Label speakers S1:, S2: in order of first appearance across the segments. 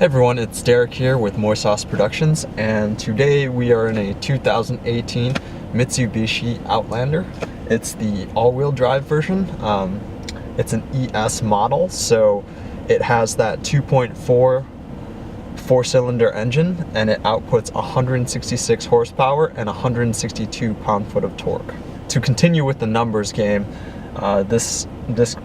S1: Hey everyone, it's Derek here with More Sauce Productions, and today we are in a 2018 Mitsubishi Outlander. It's the all-wheel drive version. It's an ES model, so it has that 2.4 four-cylinder engine, and it outputs 166 horsepower and 162 pound-foot of torque. To continue with the numbers game, this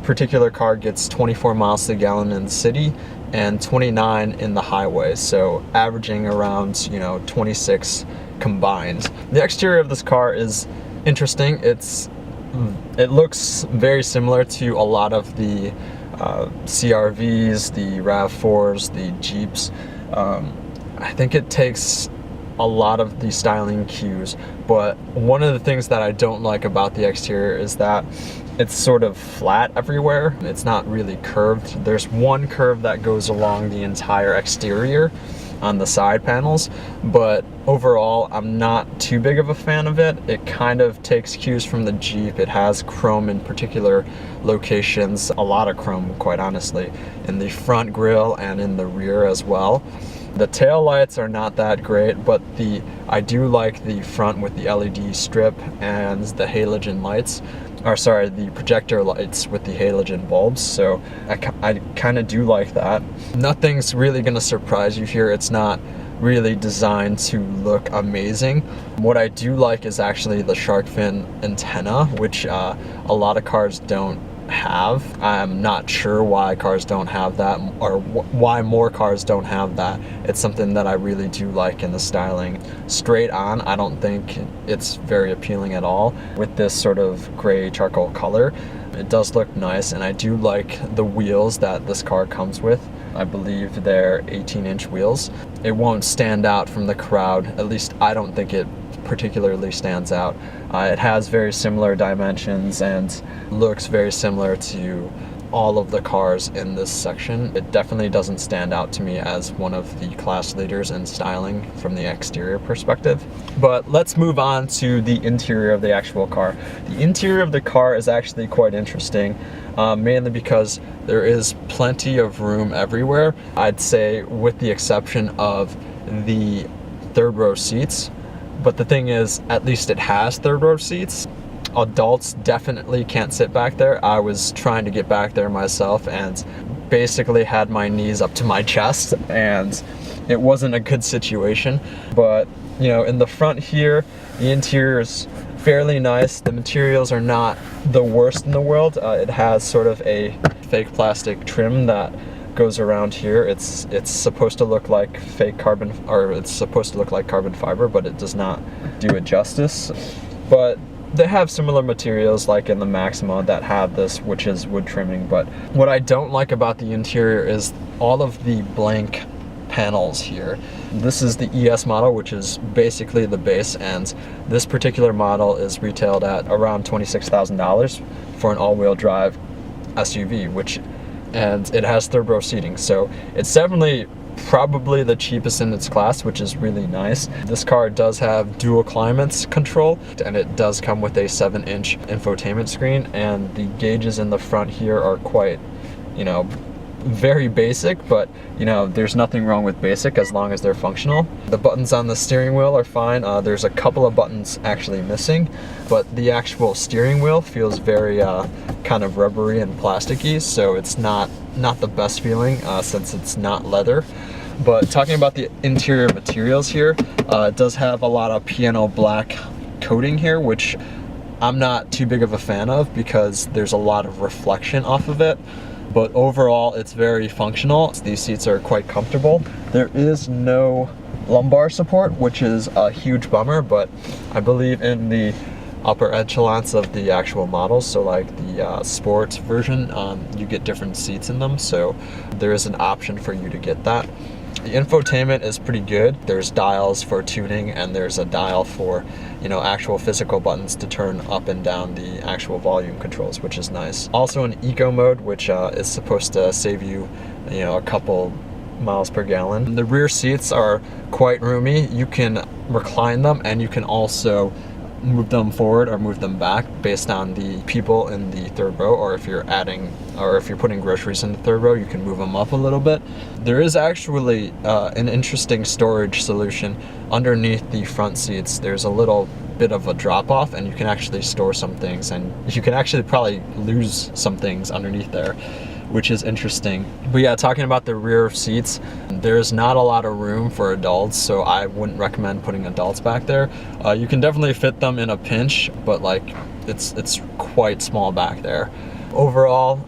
S1: particular car gets 24 miles to the gallon in the city and 29 in the highway, so averaging around 26 combined. The exterior of this car is interesting. It looks very similar to a lot of the CRVs, the RAV4s, the Jeeps. I think it takes a lot of the styling cues, but one of the things that I don't like about the exterior is that it's sort of flat everywhere. It's not really curved. There's one curve that goes along the entire exterior on the side panels, but overall I'm not too big of a fan of it. It kind of takes cues from the Jeep. It has chrome in particular locations, a lot of chrome quite honestly, in the front grille and in the rear as well. The tail lights are not that great, but I do like the front with the LED strip and the halogen lights. The projector lights with the halogen bulbs, so I kind of do like that. Nothing's really gonna surprise you here. It's not really designed to look amazing. What I do like is actually the shark fin antenna, which a lot of cars don't have. I'm not sure why cars don't have that, or why more cars don't have that. It's something that I really do like in the styling. Straight on, I don't think it's very appealing at all. With this sort of gray charcoal color, it does look nice, and I do like the wheels that this car comes with. I believe they're 18-inch wheels. It won't stand out from the crowd. At least I don't think it particularly stands out. It has very similar dimensions and looks very similar to all of the cars in this section. It definitely doesn't stand out to me as one of the class leaders in styling from the exterior perspective. But let's move on to the interior of the actual car. The interior of the car is actually quite interesting, mainly because there is plenty of room everywhere. I'd say with the exception of the third row seats. But the thing is, at least it has third row seats. Adults definitely can't sit back there. I was trying to get back there myself and basically had my knees up to my chest, and it wasn't a good situation. But in the front here, the interior is fairly nice. The materials are not the worst in the world. It has sort of a fake plastic trim that goes around here. It's supposed to look like fake carbon, or it's supposed to look like carbon fiber, but it does not do it justice. But they have similar materials like in the Maxima that have this, which is wood trimming. But what I don't like about the interior is all of the blank panels here. This is the ES model, which is basically the base, and this particular model is retailed at around $26,000 for an all-wheel drive SUV, and it has third row seating, so it's definitely probably the cheapest in its class, which is really nice. This car does have dual climate control, and it does come with a 7-inch infotainment screen, and the gauges in the front here are quite, very basic, but there's nothing wrong with basic as long as they're functional. The buttons on the steering wheel are fine. There's a couple of buttons actually missing, but the actual steering wheel feels very kind of rubbery and plasticky, so it's not the best feeling since it's not leather. But talking about the interior materials here, it does have a lot of piano black coating here, which I'm not too big of a fan of because there's a lot of reflection off of it. But overall, it's very functional. These seats are quite comfortable. There is no lumbar support, which is a huge bummer, but I believe in the upper echelons of the actual models, so like the sport version, you get different seats in them, so there is an option for you to get that. The infotainment is pretty good. There's dials for tuning, and there's a dial for actual physical buttons to turn up and down the actual volume controls, which is nice. Also in eco mode, which is supposed to save you a couple miles per gallon. The rear seats are quite roomy. You can recline them, and you can also move them forward or move them back based on the people in the third row, or if you're adding, or if you're putting groceries in the third row, you can move them up a little bit. There is actually an interesting storage solution underneath the front seats. There's a little bit of a drop off, and you can actually store some things, and you can actually probably lose some things underneath there, which is interesting. But yeah, talking about the rear seats, there's not a lot of room for adults, so I wouldn't recommend putting adults back there. You can definitely fit them in a pinch, but like it's quite small back there. Overall,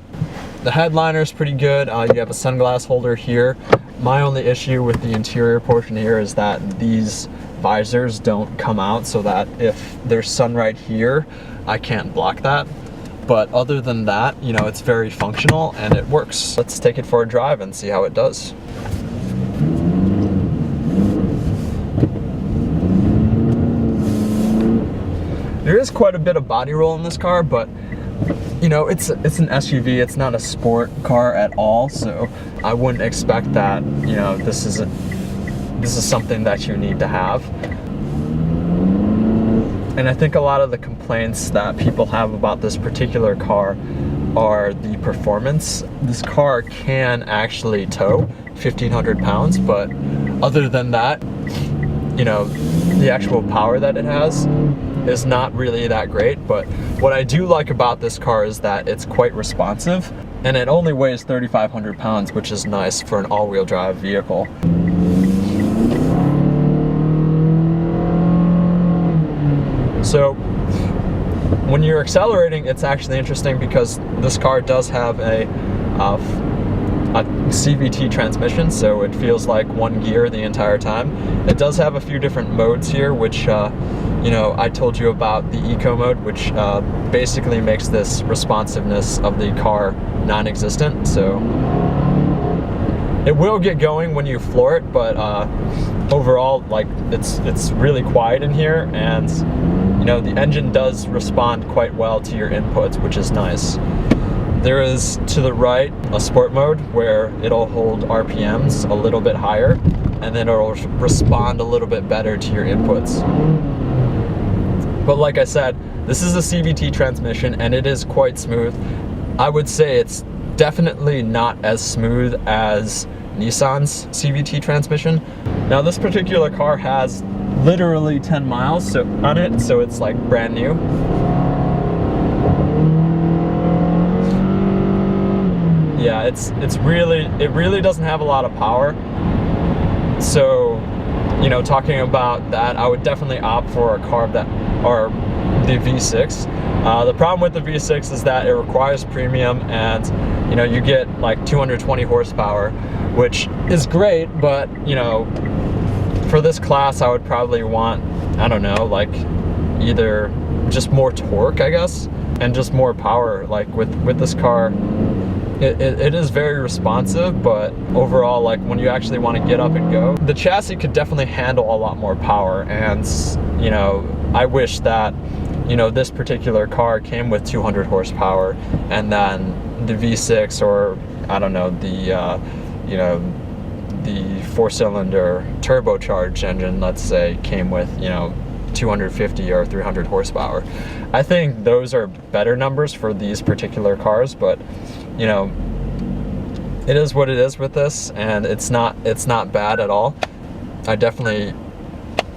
S1: the headliner is pretty good. You have a sunglass holder here. My only issue with the interior portion here is that these visors don't come out, so that if there's sun right here, I can't block that. But other than that, you know, it's very functional and it works. Let's take it for a drive and see how it does. There is quite a bit of body roll in this car, but you know, it's an SUV, it's not a sport car at all, so I wouldn't expect that, you know, this is something that you need to have. And I think a lot of the complaints that people have about this particular car are the performance. This car can actually tow 1,500 pounds, but other than that, you know, the actual power that it has is not really that great. But what I do like about this car is that it's quite responsive, and it only weighs 3,500 pounds, which is nice for an all-wheel drive vehicle. So when you're accelerating, it's actually interesting because this car does have a CVT transmission, so it feels like one gear the entire time. It does have a few different modes here, which you know, I told you about the eco mode, which basically makes this responsiveness of the car non-existent. So it will get going when you floor it, but overall, like, it's really quiet in here, and you know, the engine does respond quite well to your inputs, which is nice. There is, to the right, a sport mode where it'll hold RPMs a little bit higher, and then it'll respond a little bit better to your inputs. But like I said, this is a CVT transmission and it is quite smooth. I would say it's definitely not as smooth as Nissan's CVT transmission. Now this particular car has literally 10 miles on it, so it's like brand new. Yeah, it really doesn't have a lot of power. So, you know, talking about that, I would definitely opt for a car or the V6. The problem with the V6 is that it requires premium, and you know, you get like 220 horsepower, which is great, but you know, for this class I would probably want, I don't know, like either just more torque, I guess, and just more power. Like with this car, it is very responsive, but overall, like when you actually want to get up and go, the chassis could definitely handle a lot more power. And you know, I wish that, you know, this particular car came with 200 horsepower, and then the V6, or I don't know, the you know, the 4-cylinder turbocharged engine, let's say, came with, you know, 250 or 300 horsepower. I think those are better numbers for these particular cars, but you know, it is what it is with this, and it's not bad at all.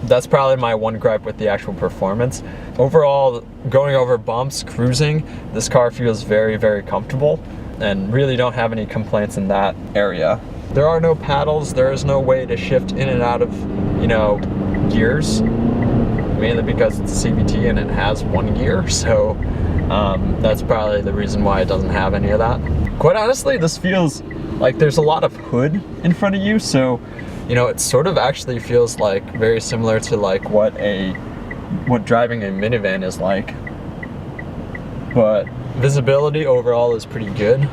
S1: That's probably my one gripe with the actual performance. Overall, going over bumps, cruising, this car feels very, very comfortable, and really don't have any complaints in that area. There are no paddles, there is no way to shift in and out of, you know, gears, mainly because it's a CVT and it has one gear, so that's probably the reason why it doesn't have any of that. Quite honestly, this feels like there's a lot of hood in front of you, so you know, it sort of actually feels like very similar to like what driving a minivan is like. But visibility overall is pretty good.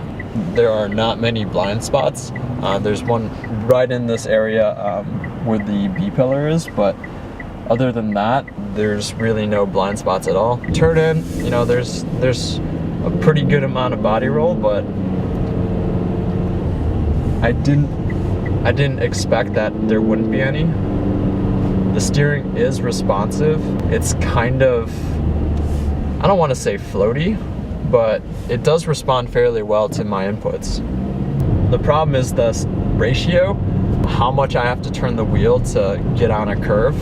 S1: There are not many blind spots. There's one right in this area where the B-pillar is, but other than that, there's really no blind spots at all. Turn in, you know, there's a pretty good amount of body roll, but I didn't expect that there wouldn't be any. The steering is responsive. It's kind of, I don't want to say floaty, but it does respond fairly well to my inputs. The problem is this ratio, how much I have to turn the wheel to get on a curve,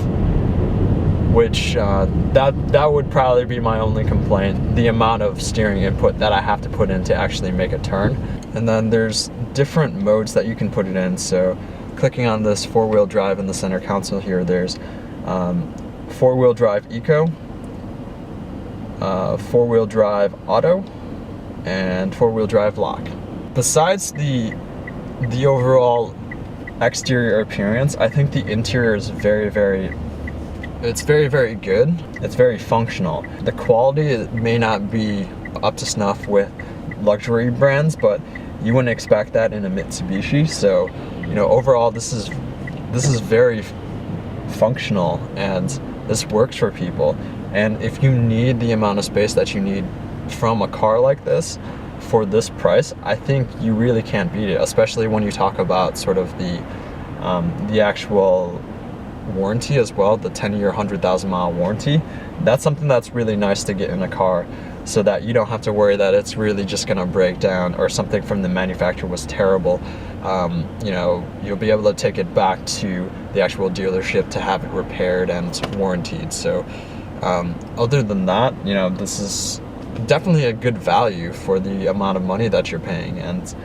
S1: which that would probably be my only complaint, the amount of steering input that I have to put in to actually make a turn. And then there's different modes that you can put it in. So clicking on this four-wheel drive in the center console here, there's four-wheel drive eco, four-wheel drive auto, and four-wheel drive lock. Besides the overall exterior appearance, I think the interior is very, very good. It's very functional. The quality may not be up to snuff with luxury brands, but you wouldn't expect that in a Mitsubishi. So, you know, overall this is very functional and this works for people. And if you need the amount of space that you need from a car like this for this price, I think you really can't beat it, especially when you talk about sort of the actual warranty as well, the 10-year 100,000 mile warranty. That's something that's really nice to get in a car, so that you don't have to worry that it's really just gonna break down or something from the manufacturer was terrible. You know, you'll be able to take it back to the actual dealership to have it repaired and warranted. So other than that, you know, this is definitely a good value for the amount of money that you're paying, and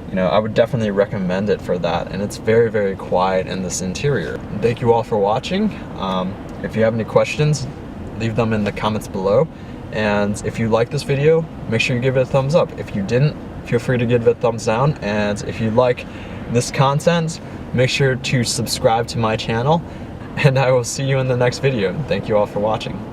S1: you know, I would definitely recommend it for that. And it's very, very quiet in this interior. Thank you all for watching. If you have any questions, leave them in the comments below. And if you like this video, make sure you give it a thumbs up. If you didn't, feel free to give it a thumbs down. And if you like this content, make sure to subscribe to my channel. And I will see you in the next video. Thank you all for watching.